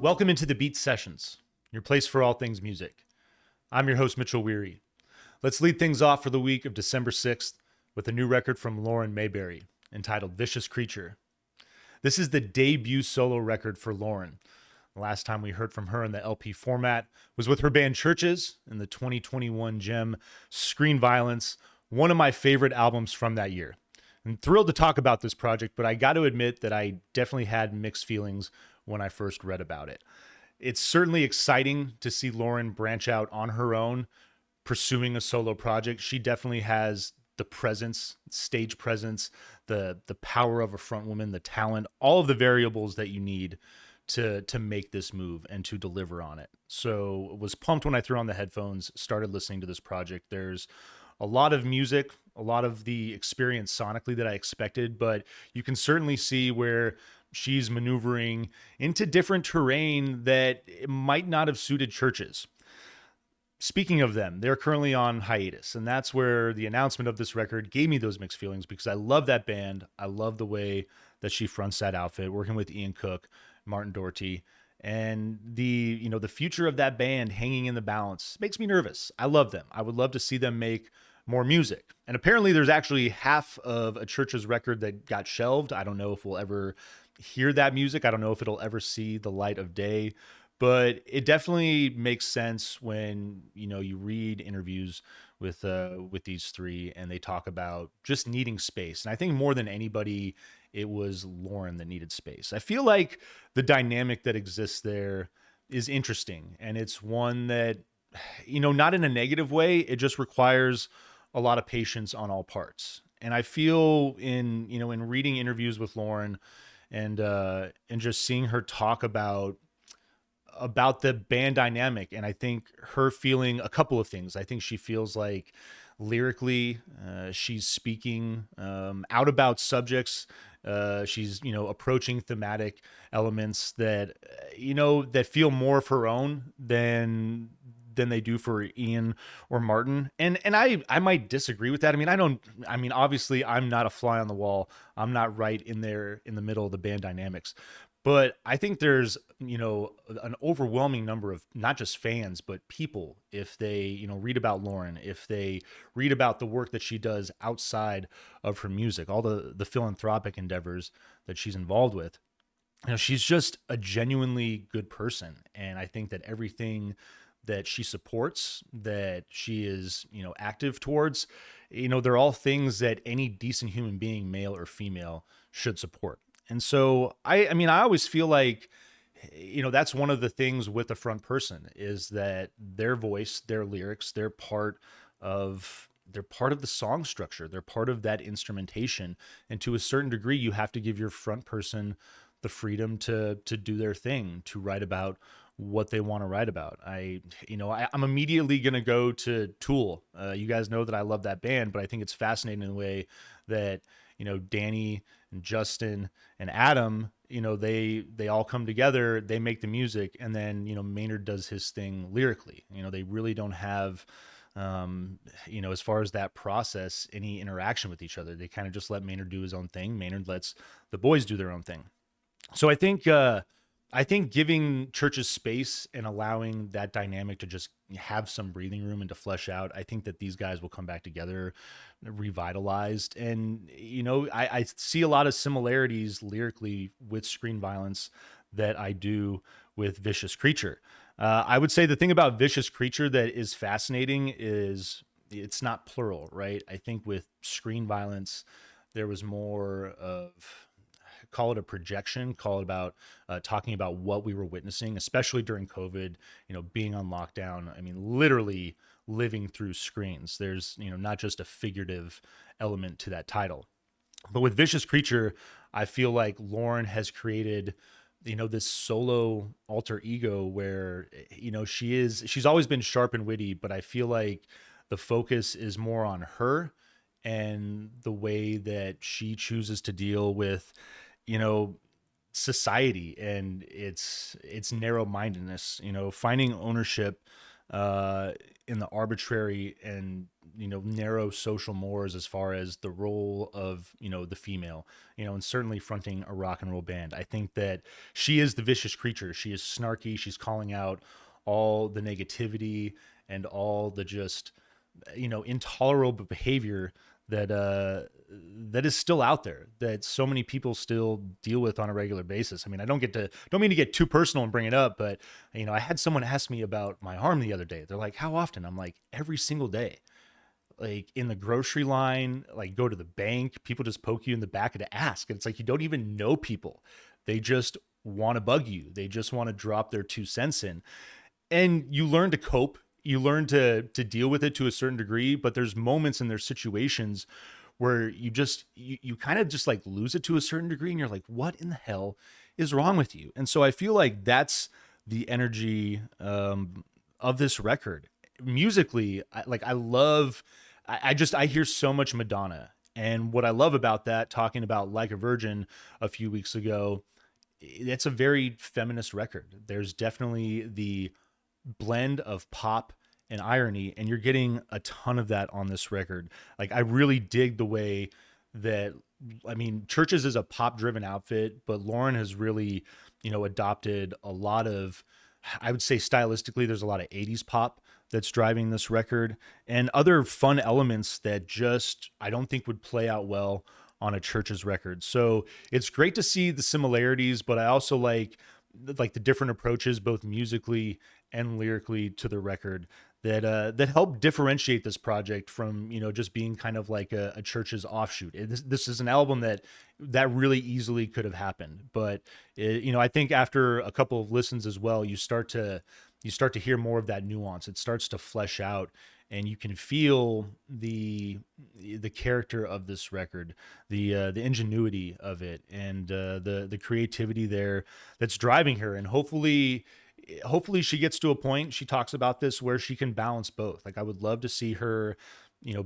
Welcome into the Beat Sessions, your place for all things music. I'm your host, Mitchell Weary. Let's lead things off for the week of December 6th with a new record from Lauren Mayberry entitled Vicious Creature. This is the debut solo record for Lauren. The last time we heard from her in the LP format was with her band Chvrches in the 2021 gem Screen Violence, one of my favorite albums from that year. I'm thrilled to talk about this project, but I got to admit that I definitely had mixed feelings when I first read about it. It's certainly exciting to see Lauren branch out on her own, pursuing a solo project. She definitely has the presence, stage presence, the power of a front woman, the talent, all of the variables that you need to make this move and to deliver on it. So was pumped when I threw on the headphones, started listening to this project. There's a lot of music, a lot of the experience sonically that I expected, but you can certainly see where she's maneuvering into different terrain that might not have suited Chvrches. Speaking of them, they're currently on hiatus, and that's where the announcement of this record gave me those mixed feelings because I love that band. I love the way that she fronts that outfit, working with Ian Cook, Martin Doherty, and the future of that band hanging in the balance makes me nervous. I love them. I would love to see them make more music. And apparently there's actually half of a Chvrches record that got shelved. I don't know if we'll ever hear that music. I don't know if it'll ever see the light of day, but it definitely makes sense when, you read interviews with these three and they talk about just needing space. And I think more than anybody, it was Lauren that needed space. I feel like the dynamic that exists there is interesting, and it's one that, not in a negative way. It just requires a lot of patience on all parts. And I feel in reading interviews with Lauren and just seeing her talk about the band dynamic, and I think her feeling a couple of things. I think she feels like lyrically she's speaking out about subjects. She's approaching thematic elements that that feel more of her own than they do for Ian or Martin. And I might disagree with that. I mean, obviously I'm not a fly on the wall. I'm not right in there in the middle of the band dynamics. But I think there's, an overwhelming number of not just fans, but people, if they, read about Lauren, if they read about the work that she does outside of her music, all the philanthropic endeavors that she's involved with, she's just a genuinely good person. And I think that everything that she supports, that she is, active towards, they're all things that any decent human being, male or female, should support. And so I always feel like, that's one of the things with the front person is that their voice, their lyrics, they're part of the song structure. They're part of that instrumentation. And to a certain degree, you have to give your front person the freedom to do their thing, to write about what they want to write about. I'm immediately going to go to Tool. You guys know that I love that band, but I think it's fascinating in the way that, Danny and Justin and Adam, they all come together, they make the music, and then, Maynard does his thing lyrically. They really don't have, as far as that process, any interaction with each other. They kind of just let Maynard do his own thing. Maynard lets the boys do their own thing. So I think giving Chvrches space and allowing that dynamic to just have some breathing room and to flesh out, I think that these guys will come back together revitalized. And, I see a lot of similarities lyrically with Screen Violence that I do with Vicious Creature. I would say the thing about Vicious Creature that is fascinating is it's not plural, right? I think with Screen Violence, there was more of, call it a projection, call it about talking about what we were witnessing, especially during COVID, being on lockdown. Literally living through screens. There's, not just a figurative element to that title. But with Vicious Creature, I feel like Lauren has created, this solo alter ego where, she's always been sharp and witty, but I feel like the focus is more on her and the way that she chooses to deal with, society and its narrow-mindedness, finding ownership uh, in the arbitrary and narrow social mores as far as the role of the female, and certainly fronting a rock and roll band. I think that she is the vicious creature. She is snarky. She's calling out all the negativity and all the just intolerable behavior that that is still out there, that so many people still deal with on a regular basis. I mean, don't mean to get too personal and bring it up, but I had someone ask me about my arm the other day. They're like, how often? I'm like, every single day. Like in the grocery line, like go to the bank, people just poke you in the back to ask, and it's like you don't even know people. They just want to bug you. They just want to drop their 2 cents in, and you learn to cope. You learn to deal with it to a certain degree, but there's moments and there's situations where you kind of just like lose it to a certain degree, and you're like, what in the hell is wrong with you? And so I feel like that's the energy of this record. Musically, I love. I hear so much Madonna, and what I love about that, talking about Like a Virgin a few weeks ago, it's a very feminist record. There's definitely the blend of pop and irony, and you're getting a ton of that on this record. Like, I really dig the way that, I mean, Chvrches is a pop driven outfit, but Lauren has really adopted a lot of, I would say stylistically, there's a lot of 80s pop that's driving this record, and other fun elements that just I don't think would play out well on a Chvrches record. So it's great to see the similarities, but I also like the different approaches, both musically and lyrically, to the record that that help differentiate this project from just being kind of like a Chvrches offshoot. This is an album that really easily could have happened, but I think after a couple of listens as well, you start to hear more of that nuance. It starts to flesh out, and you can feel the character of this record, the ingenuity of it, and the creativity there that's driving her. And hopefully she gets to a point, she talks about this, where she can balance both. Like, I would love to see her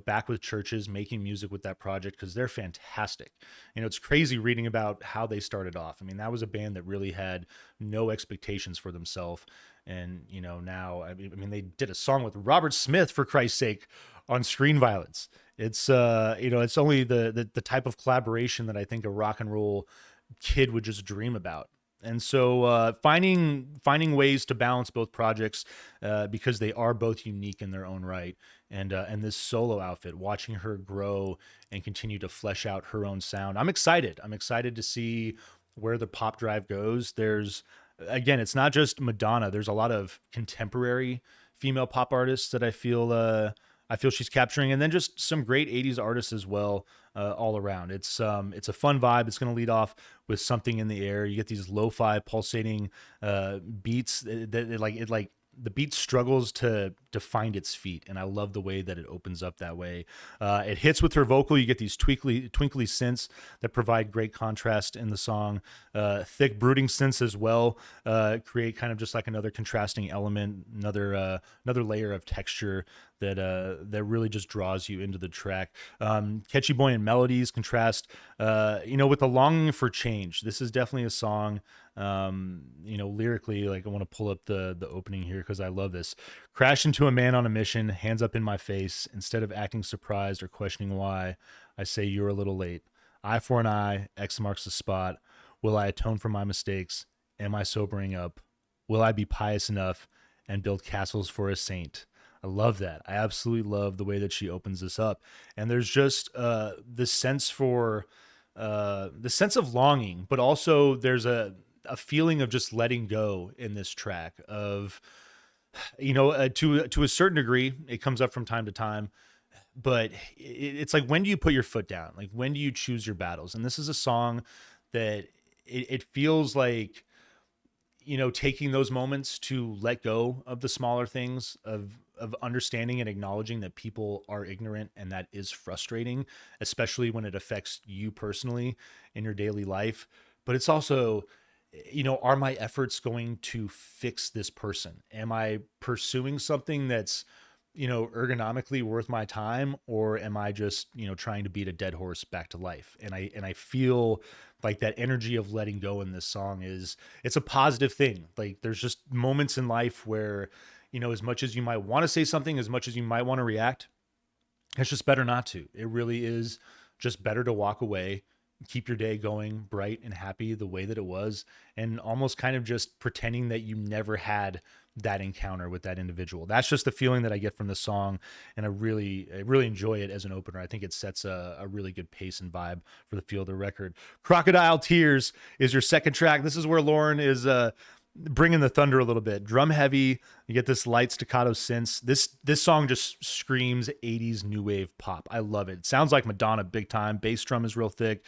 back with Chvrches, making music with that project, because they're fantastic. It's crazy reading about how they started off. I mean, that was a band that really had no expectations for themselves. And, now, I mean, they did a song with Robert Smith, for Christ's sake, on Screen Violence. It's, it's only the type of collaboration that I think a rock and roll kid would just dream about. And so finding ways to balance both projects, because they are both unique in their own right. And this solo outfit, watching her grow and continue to flesh out her own sound. I'm excited. I'm excited to see where the pop drive goes. Again, it's not just Madonna. There's a lot of contemporary female pop artists that I feel she's capturing, and then just some great 80s artists as well, all around. It's a fun vibe. It's going to lead off with Something in the Air. You get these lo-fi pulsating beats that the beat struggles to find its feet, and I love the way that it opens up that way. It hits with her vocal. You get these twinkly synths that provide great contrast in the song. Thick brooding synths as well create kind of just like another contrasting element, another layer of texture that really just draws you into the track. Catchy buoyant melodies contrast with the longing for change. This is definitely a song, lyrically, like, I want to pull up the opening here because I love this. Crash into a man on a mission, hands up in my face. Instead of acting surprised or questioning why, I say you're a little late. Eye for an eye, X marks the spot. Will I atone for my mistakes? Am I sobering up? Will I be pious enough and build castles for a saint? I love that. I absolutely love the way that she opens this up. And there's just the sense of longing, but also there's a feeling of just letting go in this track of, to a certain degree, it comes up from time to time, but it's like, when do you put your foot down? Like, when do you choose your battles? And this is a song that it feels like, taking those moments to let go of the smaller things, of understanding and acknowledging that people are ignorant, and that is frustrating, especially when it affects you personally in your daily life. But it's also, are my efforts going to fix this person? Am I pursuing something that's, ergonomically worth my time, or am I just, trying to beat a dead horse back to life? And I feel like that energy of letting go in this song it's a positive thing. Like, there's just moments in life where, as much as you might want to say something, as much as you might want to react, it's just better not to. It really is just better to walk away, keep your day going bright and happy the way that it was, and almost kind of just pretending that you never had that encounter with that individual. That's just the feeling that I get from the song, and I really enjoy it as an opener. I think it sets a really good pace and vibe for the feel of the record. Crocodile Tears is your second track. This is where Lauren is bringing the thunder a little bit. Drum heavy, you get this light staccato synths. This song just screams 80s new wave pop. I love it. It sounds like Madonna big time. Bass drum is real thick,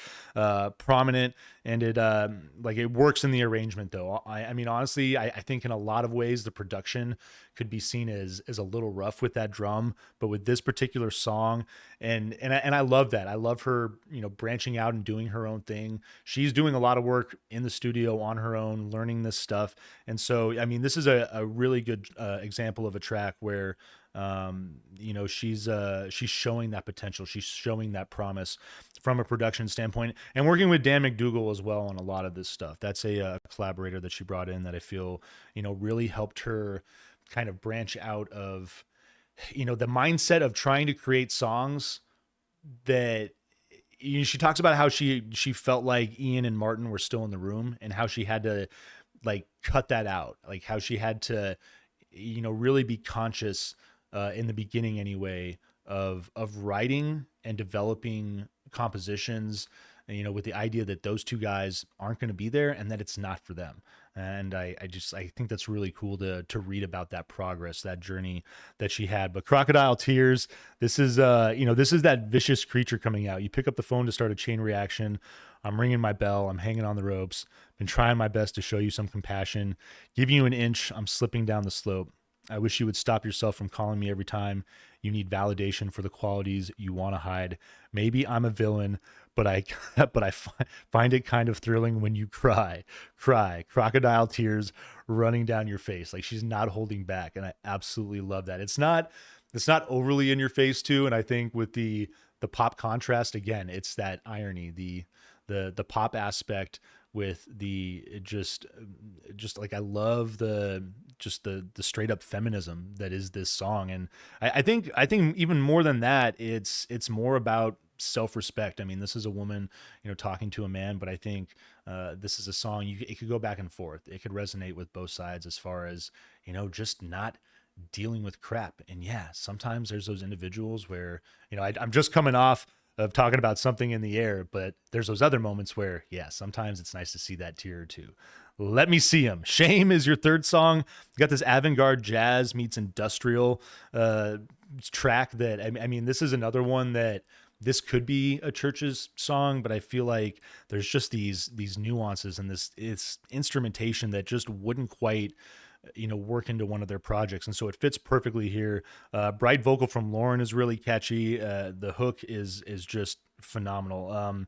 prominent, and it works in the arrangement though. I mean, honestly, I think in a lot of ways the production could be seen as a little rough with that drum, but with this particular song, and I love that. I love her, branching out and doing her own thing. She's doing a lot of work in the studio on her own, learning this stuff. And so, I mean, this is a really good example of a track where, she's showing that potential. She's showing that promise from a production standpoint, and working with Dan McDougall as well on a lot of this stuff. That's a collaborator that she brought in that I feel, really helped her kind of branch out of, the mindset of trying to create songs that, she talks about how she felt like Ian and Martin were still in the room, and how she had to like cut that out, like how she had to, really be conscious in the beginning anyway of writing and developing compositions, with the idea that those two guys aren't going to be there and that it's not for them. And I think that's really cool to read about that progress, that journey that she had. But Crocodile Tears, this is that vicious creature coming out. You pick up the phone to start a chain reaction. I'm ringing my bell. I'm hanging on the ropes. Been trying my best to show you some compassion. Giving you an inch. I'm slipping down the slope. I wish you would stop yourself from calling me every time you need validation for the qualities you want to hide. Maybe I'm a villain, but I find it kind of thrilling when you cry, crocodile tears running down your face. Like, she's not holding back, and I absolutely love that. It's not overly in your face too, and I think with the pop contrast, again, it's that irony, the pop aspect with the just like, I love the straight up feminism that is this song. And I think even more than that, it's more about self-respect. I mean, this is a woman, talking to a man, but I think this is a song it could go back and forth. It could resonate with both sides as far as, just not dealing with crap. And yeah, sometimes there's those individuals where, I'm just coming off of talking about something in the air, but there's those other moments where, yeah, sometimes it's nice to see that tear or two. Let me see him. Shame is your third song. You got this avant-garde jazz meets industrial track that, I mean, this is another one that this could be a Chvrches song, but I feel like there's just these nuances and it's instrumentation that just wouldn't quite, work into one of their projects. And so it fits perfectly here. Bright vocal from Lauren is really catchy. The hook is just phenomenal.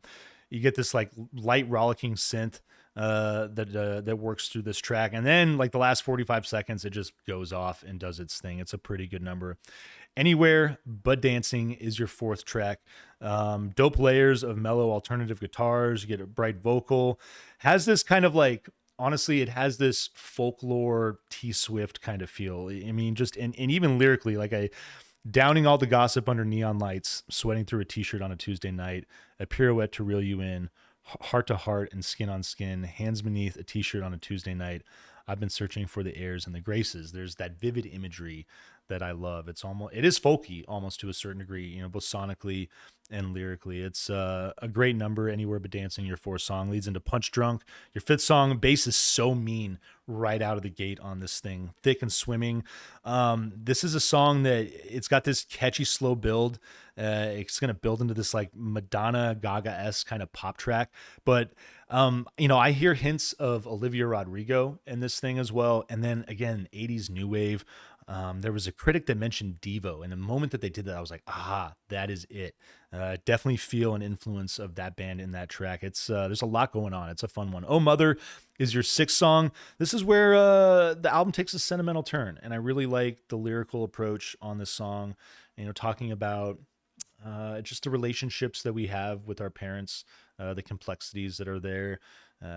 You get this like light rollicking synth that works through this track. And then like the last 45 seconds, it just goes off and does its thing. It's a pretty good number. Anywhere But Dancing is your fourth track. Dope layers of mellow alternative guitars. You get a bright vocal. Has this kind of like, honestly, it has this folklore T Swift kind of feel. I mean, just, and even lyrically, like downing all the gossip under neon lights, sweating through a t-shirt on a Tuesday night, a pirouette to reel you in, heart to heart and skin on skin, hands beneath a t-shirt on a Tuesday night. I've been searching for the airs and the graces. There's that vivid imagery that I love. It is folky almost to a certain degree, both sonically and lyrically. It's a great number. Anywhere But Dancing, your fourth song, leads into Punch Drunk. Your fifth song, bass is so mean right out of the gate on this thing, thick and swimming. This is a song that it's got this catchy slow build. It's going to build into this like Madonna Gaga-esque kind of pop track. But, I hear hints of Olivia Rodrigo in this thing as well. And then again, 80s new wave. There was a critic that mentioned Devo, and the moment that they did that, I was like, aha, that is it. Definitely feel an influence of that band in that track. It's there's a lot going on. It's a fun one. Oh Mother is your sixth song. This is where the album takes a sentimental turn, and I really like the lyrical approach on this song. Talking about just the relationships that we have with our parents, the complexities that are there,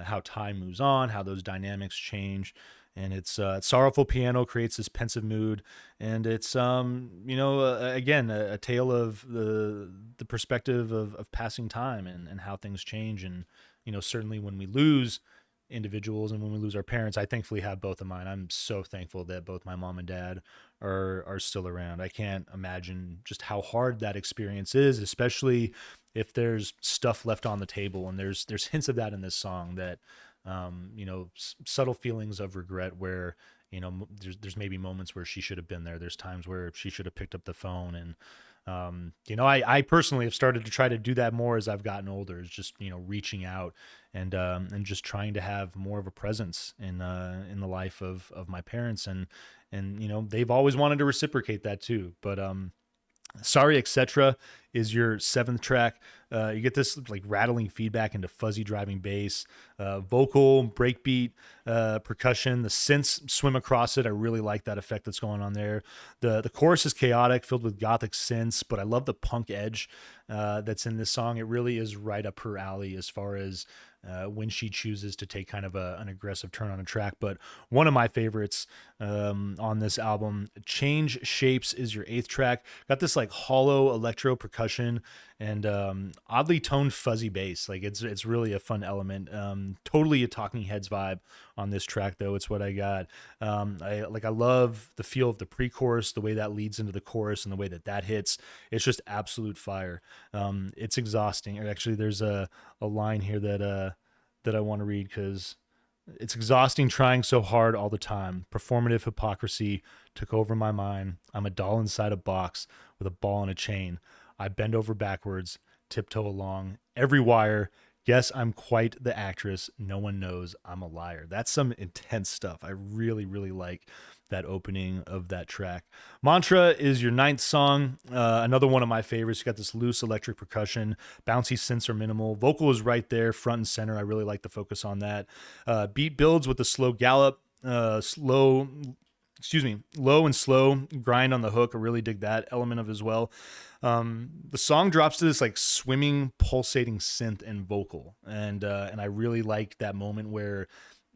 how time moves on, how those dynamics change. and it's sorrowful piano creates this pensive mood, and it's again a tale of the perspective of passing time and how things change, and certainly when we lose individuals and when we lose our parents. I thankfully have both of mine. I'm so thankful that both my mom and dad are still around. I can't imagine just how hard that experience is, especially if there's stuff left on the table, and there's hints of that in this song, that subtle feelings of regret where there's maybe moments where she should have been there. There's times where she should have picked up the phone, and I personally have started to try to do that more as I've gotten older. Is just reaching out and just trying to have more of a presence in the life of my parents, and they've always wanted to reciprocate that too. But Sorry, etc. is your seventh track. You get this like rattling feedback into fuzzy driving bass, vocal, breakbeat, percussion. The synths swim across it. I really like that effect that's going on there. The chorus is chaotic, filled with gothic synths, but I love the punk edge that's in this song. It really is right up her alley as far as when she chooses to take kind of an aggressive turn on a track. But one of my favorites on this album, Change Shapes, is your eighth track. Got this like hollow electro percussion and oddly toned fuzzy bass. Like it's really a fun element. Totally a Talking Heads vibe on this track though. It's what I got. I love the feel of the pre-chorus, the way that leads into the chorus, and the way that hits. It's just absolute fire. It's exhausting. Or actually, there's a line here that I want to read, because it's exhausting trying so hard all the time. Performative hypocrisy took over my mind. I'm a doll inside a box with a ball and a chain. I bend over backwards, tiptoe along every wire. Guess I'm quite the actress. No one knows I'm a liar. That's some intense stuff. I really, really like that opening of that track. Mantra is your ninth song. Another one of my favorites. You got this loose electric percussion. Bouncy synths are minimal. Vocal is right there, front and center. I really like the focus on that. Beat builds with a slow gallop, low and slow grind on the hook. I really dig that element of as well. The song drops to this like swimming, pulsating synth and vocal, and I really like that moment where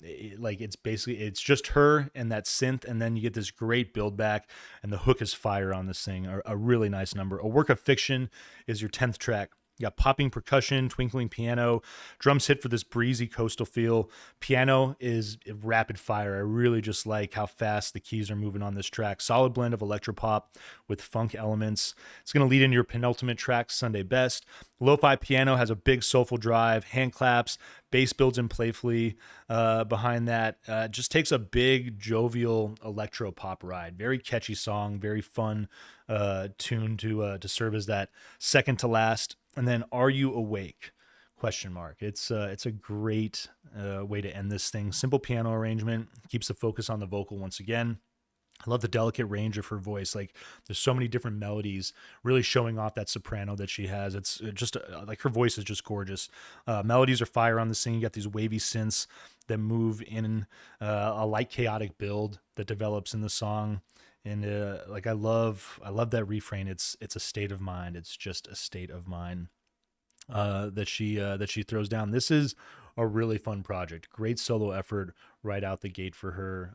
it's just her and that synth, and then you get this great build back, and the hook is fire on this thing. A really nice number. A Work of Fiction is your 10th track. You got popping percussion, twinkling piano, drums hit for this breezy coastal feel. Piano is rapid fire. I really just like how fast the keys are moving on this track. Solid blend of electropop with funk elements. It's going to lead into your penultimate track, Sunday Best. Lo-fi piano has a big soulful drive, hand claps, bass builds in playfully behind that. Just takes a big jovial electro pop ride. Very catchy song, very fun tune to serve as that second to last. And then Are You Awake? ? It's a great way to end this thing. Simple piano arrangement, keeps the focus on the vocal once again. I love the delicate range of her voice. Like there's so many different melodies really showing off that soprano that she has. It's just like her voice is just gorgeous. Melodies are fire on the thing. You got these wavy synths that move in a light chaotic build that develops in the song. And I love that refrain. It's a state of mind. It's just a state of mind that she throws down. This is a really fun project. Great solo effort right out the gate for her.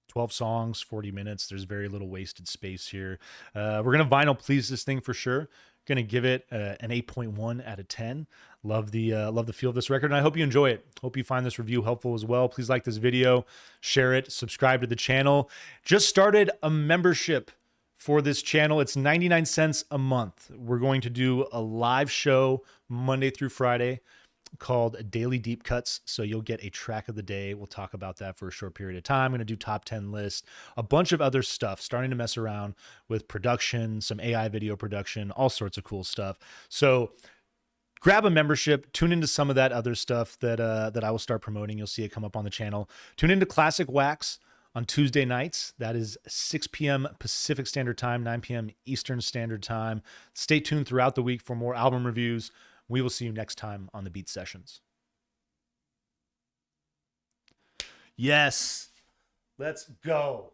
12 songs, 40 minutes. There's very little wasted space here. We're going to vinyl please this thing for sure. Going to give it an 8.1 out of 10. Love the feel of this record, and I hope you enjoy it. Hope you find this review helpful as well. Please like this video, share it, subscribe to the channel. Just started a membership for this channel. It's 99 cents a month. We're going to do a live show Monday through Friday called Daily Deep Cuts. So you'll get a track of the day. We'll talk about that for a short period of time. I'm going to do top 10 lists, a bunch of other stuff, starting to mess around with production, some AI video production, all sorts of cool stuff. So grab a membership, tune into some of that other stuff that I will start promoting. You'll see it come up on the channel. Tune into Classic Wax on Tuesday nights. That is 6 p.m. Pacific Standard Time, 9 p.m. Eastern Standard Time. Stay tuned throughout the week for more album reviews. We will see you next time on the Beat Sessions. Yes, let's go.